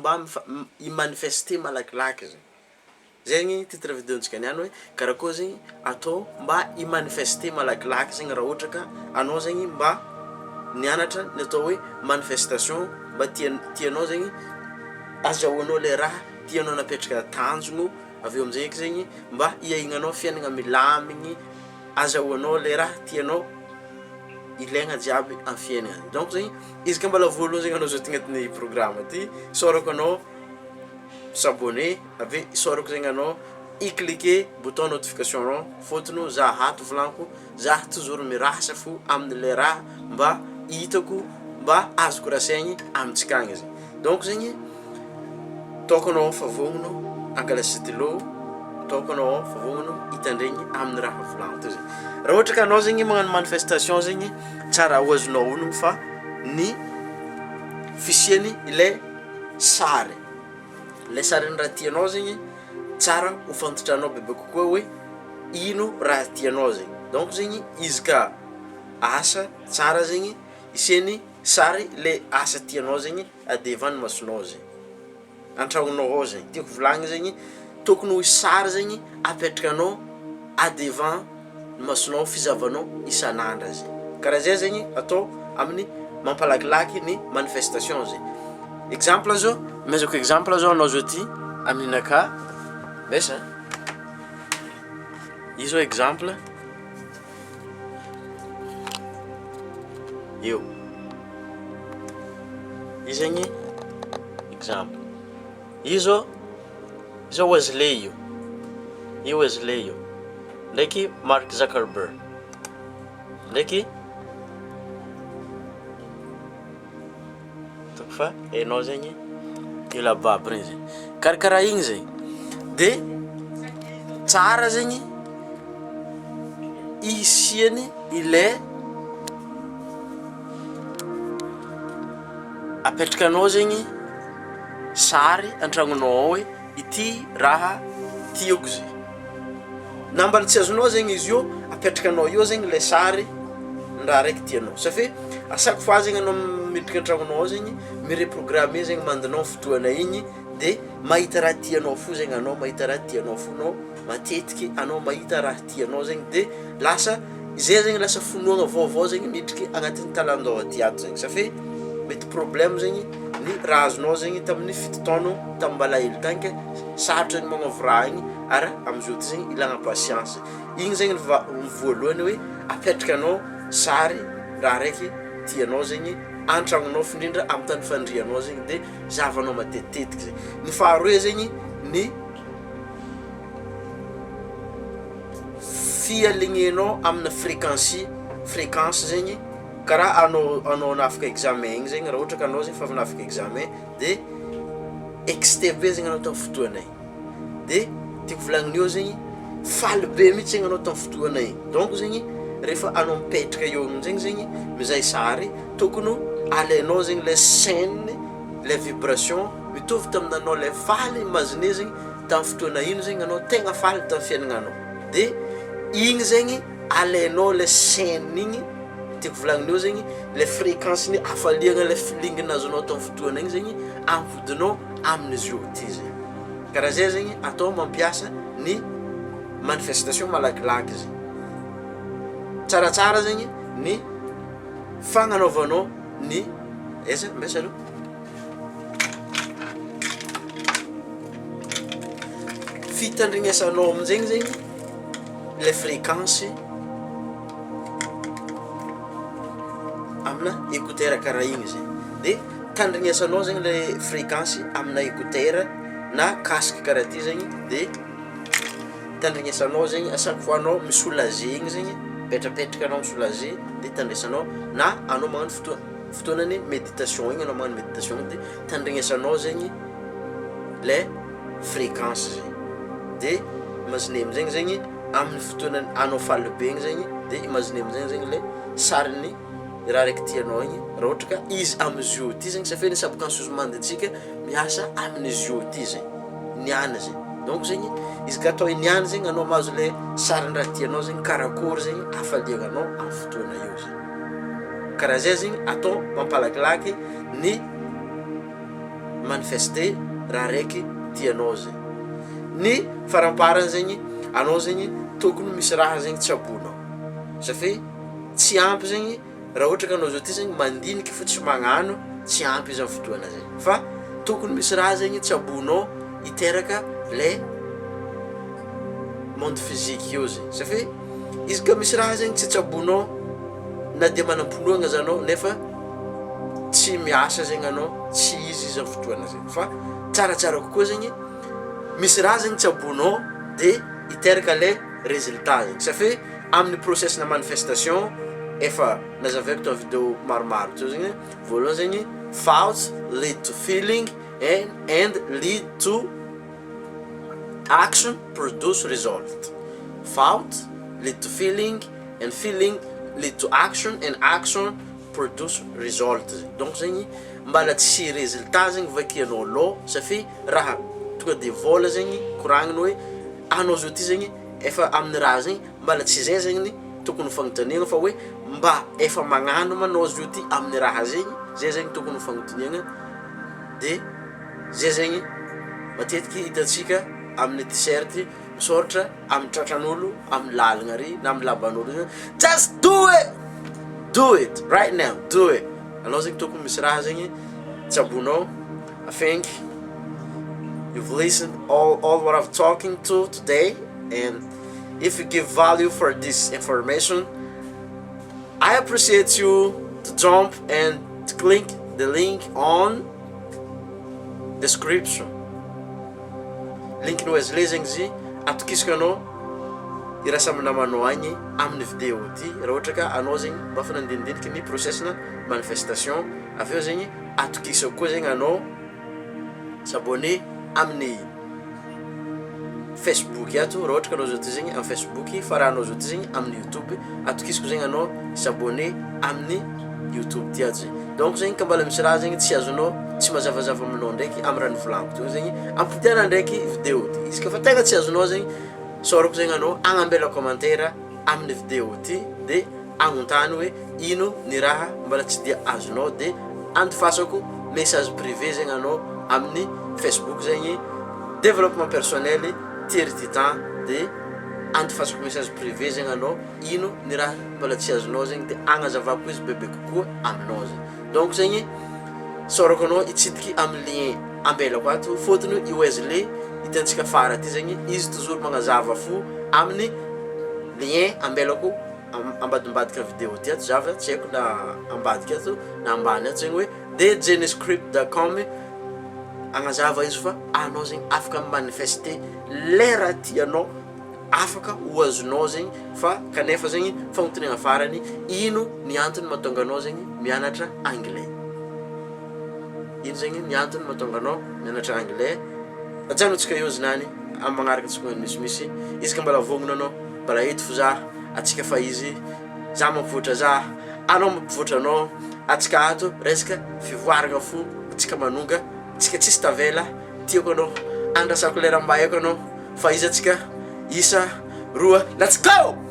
mba i-manifester malakilaky zegny. Zegny titre vidéontsika niany hoe karakory zegny atao mba i-manifester malakilaky zegny raha ohatra ka anao zegny mba nianatra ny atao hoe manifestation mba tianao zegny azahoanao le raha tianao napetraka tanjogno avy eo amin'izay eky zegny mba hiainganao fiainagna milamigny azahoanao le raha tianao ilaigna jiaby amin'ny fiainagna. Donc zegny izy ka mbola voalohany zegny anao zao agnatin'ny programme ty isaorako anao s'abonner avy isaorako zegny anao i-cliquer bouton notification rond fôtony za hato volaniko za toujours mirasa fo amin'ny raha mba hitako mba azoko rasaigny amintsika agny zegny. Donc zegny taoko anao favognono angala stylo, taoko anao favognono hitandregny amin'ny raha volaniko to zegny. Raha ohatra ka anao zegny magnano manifestation zegny tsara ho azonao onogno fa ny fisiany ilay sary le sarin'ny raha tianao zegny tsara ho fantotranao bebe kokoa hoe ino raha tianao zegny. Donc zegny izy ka asa tsara zegny isiany sary le asa tianao zegny adevany masonao zegny antragnonao ao zegny. Tiako volagny zegny tokony ho sary zegny apetrakanao adevan masonao fizavanao isan'andra zegny. Karaha zay zegny atao amin'ny mampalakilaky ny manifestation zegny. Exemple zao mezako exemple zao anao zao ty aminaka besa io zao exemple io zegny exemple io zao Wesley io Wesley io ndraiky Mark Zuckerberg ndraiky fa enao zegny io lababy regny zegny karakaraha igny zegny de tsara zegny isiany ile apetrakanao zegny sary antragnonao ao hoe ity raha tiako zegny na mbala tsy azonao zegny izy io apetrakanao io zegny le sary raha raiky tianao safi à chaque fois zegny anao miditra antragnonao zegny mireprogrammer zegny mandinao fotoana igny de mahita raha tianao fo zegny anao mahita raha tianao fo anao matetiky anao mahita raha tianao zegny de lasa zay zegny lasa fonoagna vaovao zegny midriky agnatin'ny talandao aty ato zegny safi mety problème zegny ny raha azonao zegny tamin'ny fitotoano tamin'ny malahelo tanke sarotra zegny magnavo raha igny ary am'izao ty zegny ilagna patience igny zegny voalohany hoe apetrakanao sary raha raiky tianao zegny antragnonao findrindra amin'ny tany fandrianao zegny de zavanao matetitetiky zegny. Ny faharoe zegny ny fialignenao amina fréquence zegny karaha anao nafaka examen igny zegny raha ohatra ka anao zegny fa avy nafaka examen de XTB zegny anao tamin'ny fotoana igny de tiako volagniny eo zegny faly be mihitsy zegny anao tamin'ny fotoana igny. Donc zegny rehefa anao mipetraka eo amin'izegny zegny mizay sary tokony alainao zegny le scène le vibration mitovy taminanao le faly imagine zegny tamin'ny fotoana ino zegny anao tegna faly tamin'ny fiaignananao de igny zegny alainao le scène igny tiako volagniny eo zegny le fréquence ny afaliagna le filingina azonao tamin'ny fotoana igny zegny ampodinao amin'izy io ty zegny. Karaha zay zegny atao mampiasa ny manifestation malakilaky zegny tsaratsara zegny ny fagnanaovanao ny eza mbesa aloha fitandrignesanao amin'izegny zegny le fréquence amina écouteur karaha igny zegny de tandrignesanao zegny le fréquence amina écouteur na casque karaha ty zegny de tandrignesanao zegny à chaque fois anao misoulager igny zegny petrapetraka anao misoulager de tandresanao na anao magnano fotoanany méditation igny anao magnano méditation de tandrignesanao zegny le fréquence zegny de imagine am'zegny zegny amin'ny fotoanany anao faly be igny zegny de imagine am'zegny zegny le sariny raha raiky tianao igny raha ohatra ka izy am'izy io ty zegny safi ny subconscious mandantsika miasa amin'izy io ty zegny niana zegny. Donc zegny izy ka atao niany zegny anao mahazo le sariny raha tianao zegny karakory zegny afaliagnanao amin'ny fotoana io zegny. Karaha zay zegny atao mampalakilaky ny manifester raha raiky tianao zegny. Ny faramparany zegny anao zegny tokony misy raha zegny tsy abonao satria tsy ampy zegny raha ohatra ka anao zao ty zegny mandiniky fo tsy magnano tsy ampy izy amin'ny fotoana zegny fa tokony misy raha zegny tsy abonao hiteraka le monde physique io zegny satria izy ka misy raha zegny tsy tsabonao na dia manam-poloagna zanao nefa tsy miasa zegny anao tsy izy amin'ny fotoana zegny fa tsaratsara kokoa zegny misy raha zegny tsy abonao dia hiteraka le résultat zegny satria amin'ny process na manifestation efa nazavaiko tao vidéo maromaro teo zegny voalohany zegny thoughts lead to feeling and lead to action produce result. Thought lead to feeling and feeling lead to action and action produce result. Donc zegny mbala tsy résultat zegny vakianao lo satria raha tonga de vola zegny koragniny hoe anao zao ty zegny efa amin'ny raha zegny mbala tsy zay zegny tokony fagnotaniana fa hoe mba efa magnano manao zao ty amin'ny raha zegny zay zegny tokony fagnotaniana de zay zegny matetiky hitantsika amin'ny t-shirt misoratra amin'ny tratran'olo amin'ny lalagna ry na amin'ny laban'olo just do it right now, do it. Anao zegny tokony misy raha zegny tsy abonao. I think you've listened all what I've talking to today, and if you give value for this information, I appreciate you to jump and to click the link on description. Link no ezle zegny zy atokisaka anao iraha samy namanao agny amin'ny vidéo ty raha ohatra ka anao zegny mba fa nandinidiniky ny process na manifestation aveo zegny atokisako koa zegny anao s'abonner amin'ny Facebook ato raha ohatra ka anao zao ty zegny amin'ny Facebook fa raha anao zao ty zegny amin'ny YouTube atokisako zegny anao s'abonner amin'ny YouTube ty ato zegny. Donc zegny ka mbala misy raha zegny tsy azonao tsy mazavazava aminao ndraiky amin'ny raha nivolaniko teo zegny ampitiana ndraiky vidéo ty izy ka fa tegna tsy azonao zegny sorako zegny anao agnambela commentaire amin'ny vidéo ty de agnontany hoe ino ny raha mbala tsy dia azonao de andifasako message privé zegny anao amin'ny Facebook zegny développement personnel Thierry Titan de andifasako message privé zegny anao ino ny raha mbala tsy azonao zegny de agnazavako izy bebe kokoa aminao zegny. Donc zegny sorako anao hitsidiky amin'ny lien ambelako ato fotony iwezle hitantsika fara ty zegny izy toujours magnazava fo amin'ny lien ambelako ambadimbadika vidéo ty ato zava tsy haiko na ambadika ato na ambany ato zegny hoe thegenescript.com agnazava izy fa anao zegny afaka manifester le raha tianao afaka hoazonao zegny fa kanefa zegny fagnotaniana farany ino ny antony mahatonga anao zegny mianatra anglais. Ino zegny ny antony mahatonga anao mianatra anglais. Ajanontsika io zinany amin'ny magnaraka antsika misimisy izy ka mbala vognona anao mbala eto fo za atsika fa izy za mampivoatra za anao mampivoatra anao atsika ato resaka fivoaragna fo atsika manonga atsika tsisy tavela tiako anao andrasako lera mba haiko anao fa izy atsika isa roa let's go.